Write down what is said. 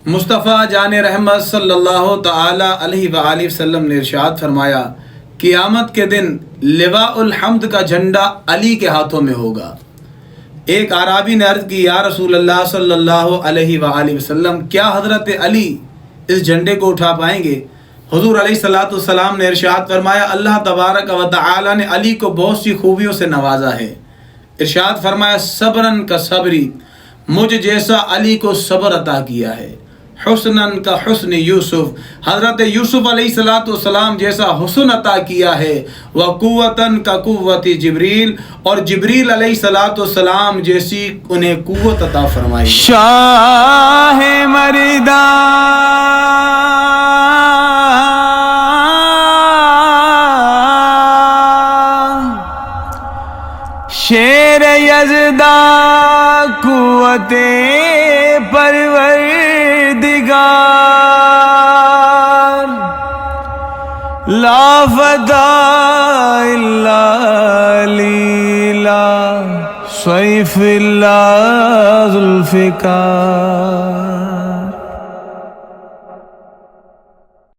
مصطفیٰ جان رحمت صلی اللہ تعالی علیہ وآلہ وسلم نے ارشاد فرمایا، قیامت کے دن لواء الحمد کا جھنڈا علی کے ہاتھوں میں ہوگا۔ ایک اعرابی نے عرض کی، یا رسول اللہ صلی اللہ علیہ وآلہ وسلم، کیا حضرت علی اس جھنڈے کو اٹھا پائیں گے؟ حضور علیہ الصلوۃ والسلام نے ارشاد فرمایا، اللہ تبارک و تعالی نے علی کو بہت سی خوبیوں سے نوازا ہے۔ ارشاد فرمایا، صبرن کا صبری، مجھ جیسا علی کو صبر عطا کیا ہے۔ حسنن کا حسن یوسف، حضرت یوسف علیہ الصلوۃ والسلام جیسا حسن عطا کیا ہے۔ وقوتن کا قوت جبریل، اور جبریل علیہ الصلوۃ والسلام جیسی انہیں قوت عطا فرمائی۔ شاہ مردان شیر یزداں قوت پروردگار، لا فدا الا لیلا سیف اللہ ذوالفقار۔